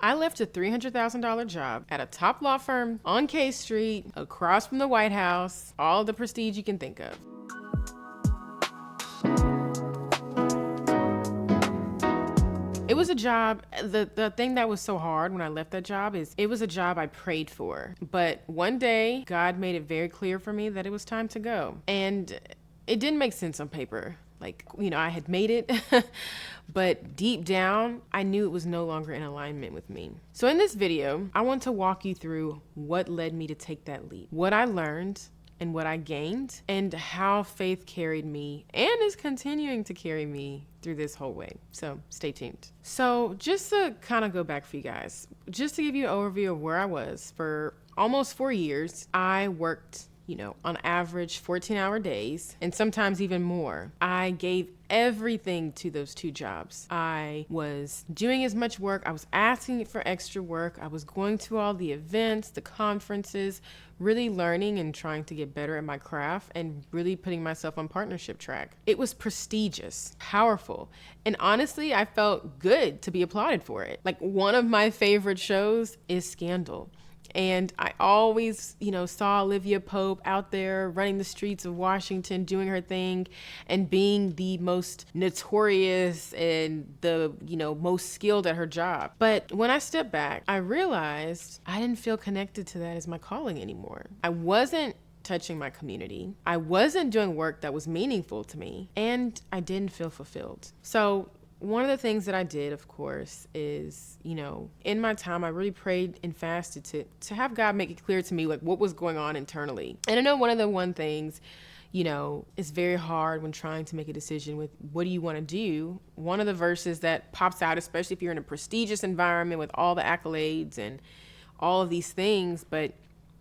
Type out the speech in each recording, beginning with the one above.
I left a $300,000 job at a top law firm on K Street, across from the White House, all the prestige you can think of. It was a job, the thing that was so hard when I left that job is it was a job I prayed for. But one day, God made it very clear for me that it was time to go. And it didn't make sense on paper. Like, I had made it, but deep down, I knew it was no longer in alignment with me. So in this video, I want to walk you through what led me to take that leap, what I learned and what I gained, and how faith carried me and is continuing to carry me through this whole way. So stay tuned. So just to kind of go back for you guys, just to give you an overview of where I was for almost 4 years, I worked on average 14-hour days and sometimes even more. I gave everything to those two jobs. I was doing as much work. I was asking for extra work. I was going to all the events, the conferences, really learning and trying to get better at my craft and really putting myself on partnership track. It was prestigious, powerful, and honestly, I felt good to be applauded for it. Like, one of my favorite shows is Scandal. And I always, saw Olivia Pope out there running the streets of Washington, doing her thing and being the most notorious and the, most skilled at her job. But when I stepped back, I realized I didn't feel connected to that as my calling anymore. I wasn't touching my community. I wasn't doing work that was meaningful to me, and I didn't feel fulfilled. So one of the things that I did, of course, is, in my time, I really prayed and fasted to have God make it clear to me, like, what was going on internally. And I know one things, it's very hard when trying to make a decision with what do you want to do. One of the verses that pops out, especially if you're in a prestigious environment with all the accolades and all of these things, but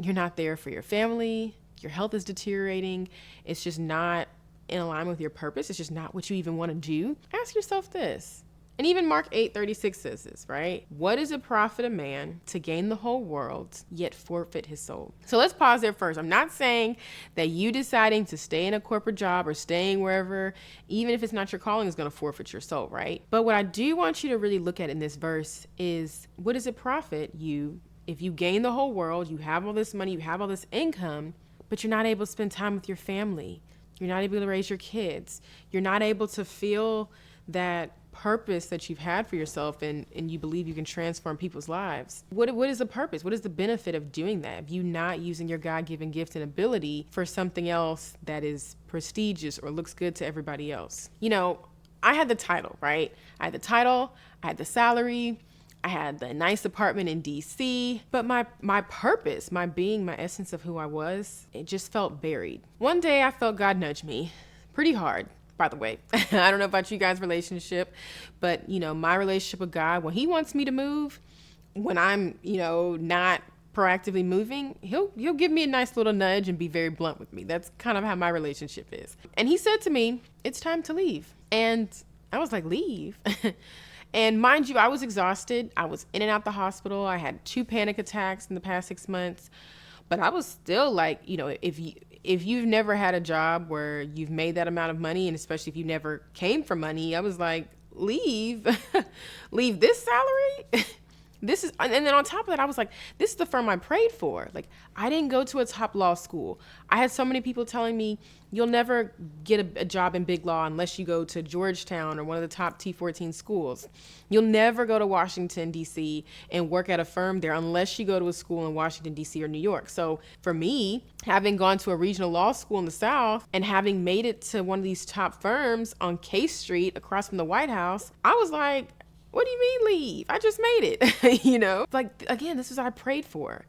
you're not there for your family, your health is deteriorating, it's just not in alignment with your purpose, it's just not what you even want to do, ask yourself this. And even Mark 8:36 says this, right? What does it profit a man to gain the whole world, yet forfeit his soul? So let's pause there first. I'm not saying that you deciding to stay in a corporate job or staying wherever, even if it's not your calling, is going to forfeit your soul, right? But what I do want you to really look at in this verse is, what does it profit you if you gain the whole world, you have all this money, you have all this income, but you're not able to spend time with your family? You're not able to raise your kids. You're not able to feel that purpose that you've had for yourself and you believe you can transform people's lives. What is the purpose? What is the benefit of doing that? If you're not using your God-given gift and ability for something else that is prestigious or looks good to everybody else. I had the title, right? I had the title, I had the salary, I had the nice apartment in DC, but my purpose, my being, my essence of who I was, it just felt buried. One day I felt God nudge me pretty hard, by the way. I don't know about you guys' relationship, but my relationship with God, when he wants me to move, when I'm, not proactively moving, he'll give me a nice little nudge and be very blunt with me. That's kind of how my relationship is. And he said to me, it's time to leave. And I was like, leave? And mind you, I was exhausted. I was in and out the hospital. I had 2 panic attacks in the past 6 months. But I was still like, if you've never had a job where you've made that amount of money, and especially if you never came from money, I was like, leave? Leave this salary? And then on top of that, I was like, this is the firm I prayed for. Like, I didn't go to a top law school. I had so many people telling me, you'll never get a job in big law unless you go to Georgetown or one of the top T14 schools. You'll never go to Washington, D.C. and work at a firm there unless you go to a school in Washington, D.C. or New York. So for me, having gone to a regional law school in the South and having made it to one of these top firms on K Street across from the White House, I was like, what do you mean leave? I just made it, Like, again, this is what I prayed for.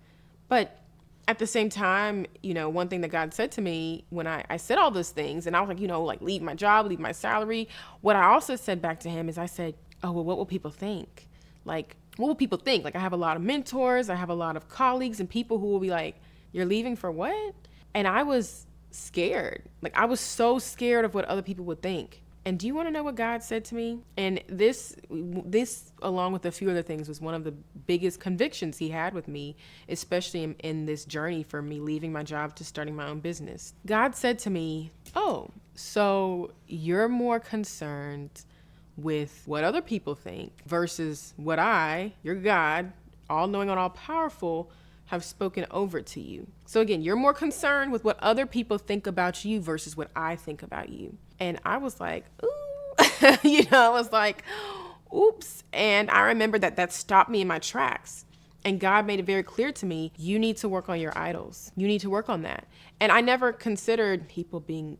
But at the same time, one thing that God said to me when I said all those things, and I was like, like leave my job, leave my salary. What I also said back to him is I said, oh, well, what will people think? Like, what will people think? Like, I have a lot of mentors. I have a lot of colleagues and people who will be like, you're leaving for what? And I was scared. Like, I was so scared of what other people would think. And do you want to know what God said to me? And this, along with a few other things, was one of the biggest convictions he had with me, especially in this journey for me leaving my job to starting my own business. God said to me, oh, so you're more concerned with what other people think versus what I, your God, all knowing and all powerful, have spoken over to you. So again, you're more concerned with what other people think about you versus what I think about you. And I was like, ooh, I was like, oops. And I remember that stopped me in my tracks. And God made it very clear to me, you need to work on your idols. You need to work on that. And I never considered people being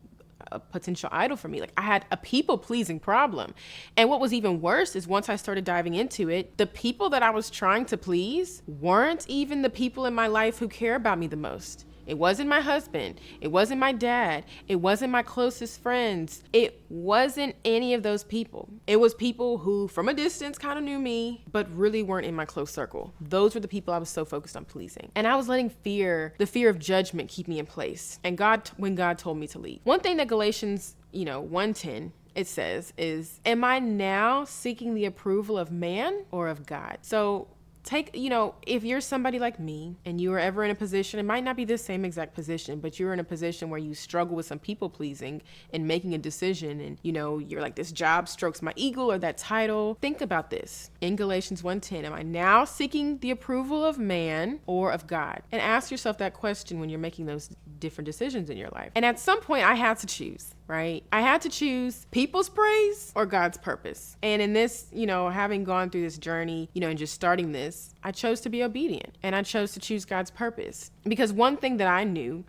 a potential idol for me. Like, I had a people-pleasing problem. And what was even worse is once I started diving into it, the people that I was trying to please weren't even the people in my life who care about me the most. It wasn't my husband. It wasn't my dad. It wasn't my closest friends. It wasn't any of those people. It was people who from a distance kind of knew me, but really weren't in my close circle. Those were the people I was so focused on pleasing. And I was letting the fear of judgment keep me in place. And when God told me to leave. One thing that Galatians, 1:10, it says is, am I now seeking the approval of man or of God? So if you're somebody like me and you are ever in a position, it might not be the same exact position, but you're in a position where you struggle with some people pleasing and making a decision and, you're like, this job strokes my ego or that title. Think about this. In Galatians 1:10, am I now seeking the approval of man or of God? And ask yourself that question when you're making those different decisions in your life. And at some point I had to choose. Right? I had to choose people's praise or God's purpose. And in this, having gone through this journey, and just starting this, I chose to be obedient and I chose to choose God's purpose. Because one thing that I knew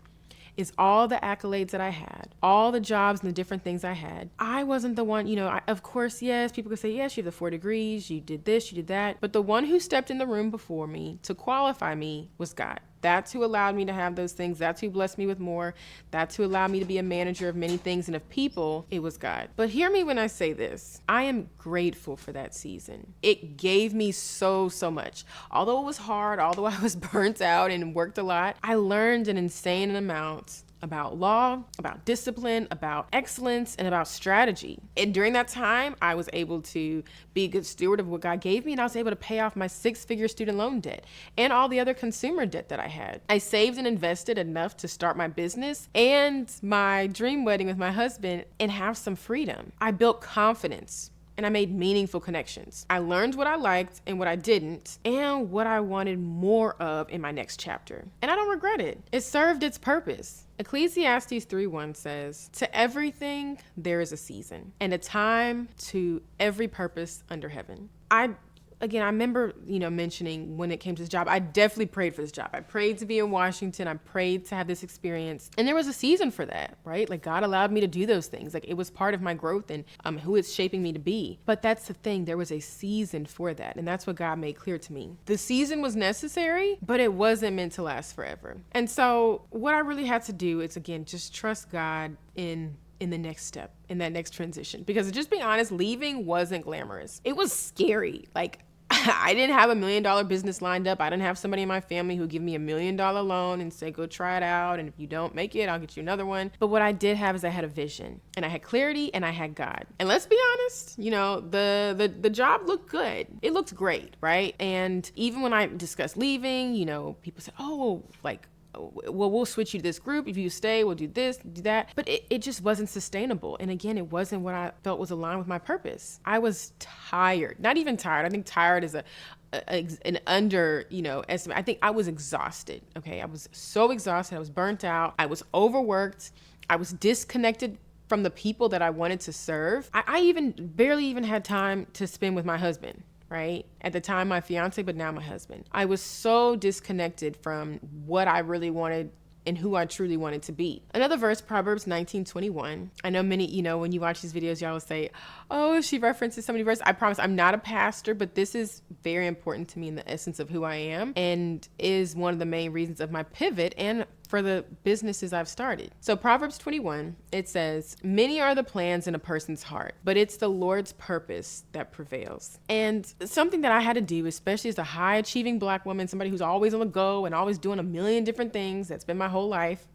is all the accolades that I had, all the jobs and the different things I had, I wasn't the one, of course, yes, people could say, yes, you have the 4 degrees, you did this, you did that. But the one who stepped in the room before me to qualify me was God. That's who allowed me to have those things. That's who blessed me with more. That's who allowed me to be a manager of many things. And of people, it was God. But hear me when I say this. I am grateful for that season. It gave me so much. Although it was hard, although I was burnt out and worked a lot, I learned an insane amount about law, about discipline, about excellence, and about strategy. And during that time, I was able to be a good steward of what God gave me, and I was able to pay off my 6-figure student loan debt and all the other consumer debt that I had. I saved and invested enough to start my business and my dream wedding with my husband and have some freedom. I built confidence. And I made meaningful connections. I learned what I liked and what I didn't, and what I wanted more of in my next chapter. And I don't regret it. It served its purpose. Ecclesiastes 3:1 says, to everything there is a season, and a time to every purpose under heaven. I remember, mentioning when it came to this job, I definitely prayed for this job. I prayed to be in Washington. I prayed to have this experience. And there was a season for that, right? Like, God allowed me to do those things. Like, it was part of my growth and who it's shaping me to be. But that's the thing. There was a season for that. And that's what God made clear to me. The season was necessary, but it wasn't meant to last forever. And so what I really had to do is, again, just trust God in the next step, in that next transition. Because just being honest, leaving wasn't glamorous. It was scary. Like, I didn't have $1 million business lined up. I didn't have somebody in my family who would give me $1 million loan and say, go try it out. And if you don't make it, I'll get you another one. But what I did have is I had a vision and I had clarity and I had God. And let's be honest, the job looked good. It looked great, right? And even when I discussed leaving, people said, oh, like, well, we'll switch you to this group. If you stay, we'll do this, do that. But it just wasn't sustainable. And again, it wasn't what I felt was aligned with my purpose. I was tired, not even tired. I think tired is an under, estimate. I think I was exhausted. Okay. I was so exhausted. I was burnt out. I was overworked. I was disconnected from the people that I wanted to serve. I barely even had time to spend with my husband. Right? At the time, my fiance, but now my husband. I was so disconnected from what I really wanted and who I truly wanted to be. Another verse, Proverbs 19:21. I know many, when you watch these videos, y'all will say, oh, she references so many verses. I promise I'm not a pastor, but this is very important to me in the essence of who I am and is one of the main reasons of my pivot and for the businesses I've started. So Proverbs 21, it says, many are the plans in a person's heart, but it's the Lord's purpose that prevails. And something that I had to do, especially as a high achieving Black woman, somebody who's always on the go and always doing a million different things, that's been my whole life.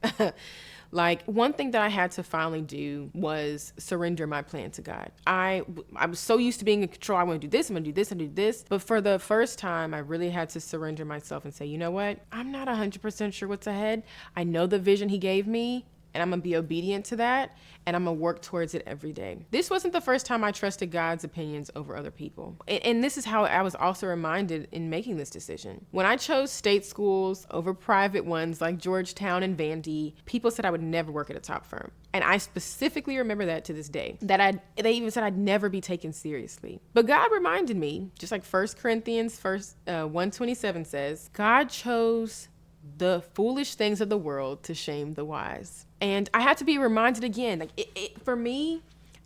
Like, one thing that I had to finally do was surrender my plan to God. I was so used to being in control. I want to do this, I'm going to do this, and do this. But for the first time, I really had to surrender myself and say, you know what? I'm not 100% sure what's ahead. I know the vision he gave me, and I'm going to be obedient to that, and I'm going to work towards it every day. This wasn't the first time I trusted God's opinions over other people. And this is how I was also reminded in making this decision. When I chose state schools over private ones like Georgetown and Vandy, people said I would never work at a top firm. And I specifically remember that to this day, that they even said I'd never be taken seriously. But God reminded me, just like 1 Corinthians 1:27 says, God chose the foolish things of the world to shame the wise. And I had to be reminded again, like for me,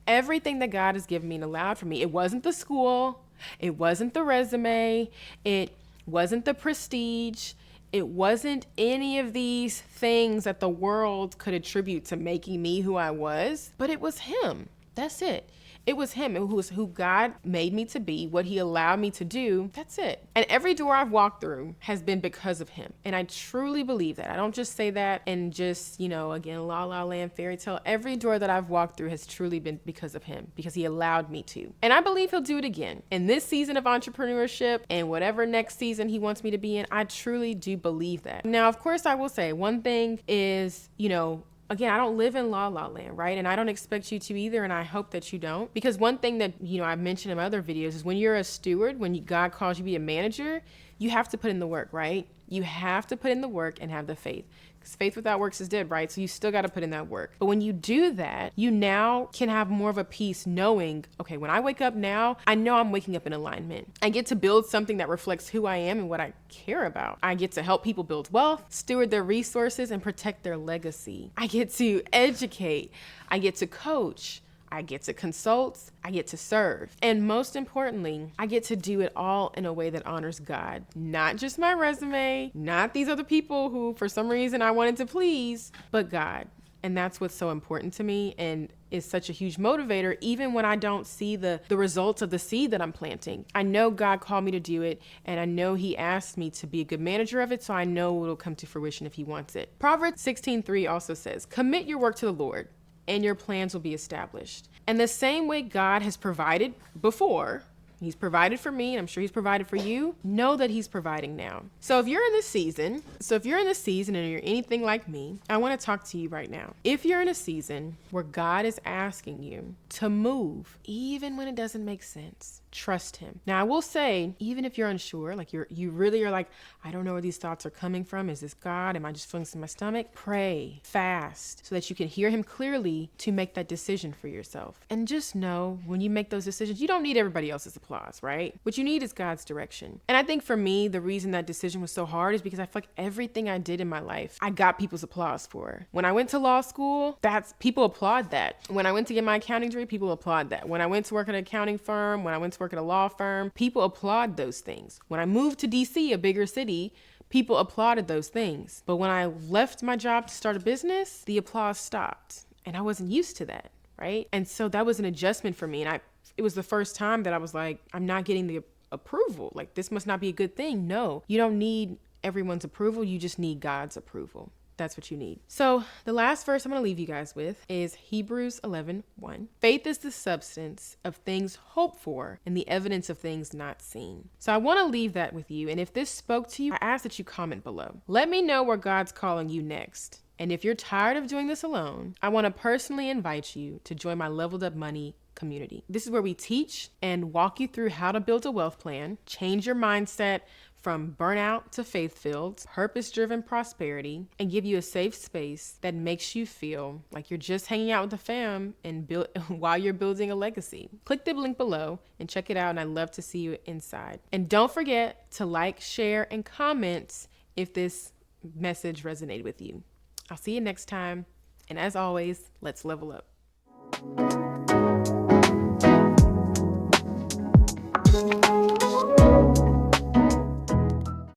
everything that God has given me and allowed for me, it wasn't the school, it wasn't the resume, it wasn't the prestige, it wasn't any of these things that the world could attribute to making me who I was, but it was Him. That's it. It was Him, who God made me to be, what He allowed me to do. That's it. And every door I've walked through has been because of Him. And I truly believe that. I don't just say that and just, again, la la land fairy tale. Every door that I've walked through has truly been because of Him, because He allowed me to. And I believe He'll do it again. In this season of entrepreneurship and whatever next season He wants me to be in, I truly do believe that. Now, of course, I will say one thing is, again, I don't live in la la land, right? And I don't expect you to either, and I hope that you don't. Because one thing that, I've mentioned in my other videos is when you're a steward, when God calls you to be a manager, you have to put in the work, right? You have to put in the work and have the faith. Because faith without works is dead, right? So you still got to put in that work. But when you do that, you now can have more of a peace knowing, okay, when I wake up now, I know I'm waking up in alignment. I get to build something that reflects who I am and what I care about. I get to help people build wealth, steward their resources, and protect their legacy. I get to educate. I get to coach. I get to consult, I get to serve. And most importantly, I get to do it all in a way that honors God. Not just my resume, not these other people who for some reason I wanted to please, but God. And that's what's so important to me and is such a huge motivator, even when I don't see the results of the seed that I'm planting. I know God called me to do it, and I know He asked me to be a good manager of it, so I know it'll come to fruition if He wants it. Proverbs 16:3 also says, commit your work to the Lord, and your plans will be established. And the same way God has provided before, He's provided for me, and I'm sure He's provided for you, know that He's providing now. So if you're in this season and you're anything like me, I want to talk to you right now. If you're in a season where God is asking you to move, even when it doesn't make sense, trust Him. Now, I will say, even if you're unsure, like you really are like, I don't know where these thoughts are coming from. Is this God? Am I just feeling this in my stomach? Pray, fast, so that you can hear Him clearly to make that decision for yourself. And just know when you make those decisions, you don't need everybody else's applause, right? What you need is God's direction. And I think for me, the reason that decision was so hard is because I feel like everything I did in my life, I got people's applause for. When I went to law school, people applaud that. When I went to get my accounting degree, people applaud that. When I went to work at an accounting firm, when I went to work at a law firm, people applaud those things. When I moved to DC, a bigger city, people applauded those things. But when I left my job to start a business, the applause stopped. And I wasn't used to that, right? And so that was an adjustment for me. And it was the first time that I was like, I'm not getting the approval. Like, this must not be a good thing. No, you don't need everyone's approval. You just need God's approval. That's what you need. So the last verse I'm going to leave you guys with is Hebrews 11:1. Faith is the substance of things hoped for and the evidence of things not seen. So I want to leave that with you. And if this spoke to you, I ask that you comment below. Let me know where God's calling you next. And if you're tired of doing this alone, I want to personally invite you to join my LeveledUp Money community. This is where we teach and walk you through how to build a wealth plan, change your mindset from burnout to faith-filled, purpose-driven prosperity, and give you a safe space that makes you feel like you're just hanging out with the fam and while you're building a legacy. Click the link below and check it out, and I'd love to see you inside. And don't forget to like, share, and comment if this message resonated with you. I'll see you next time, and as always, let's level up.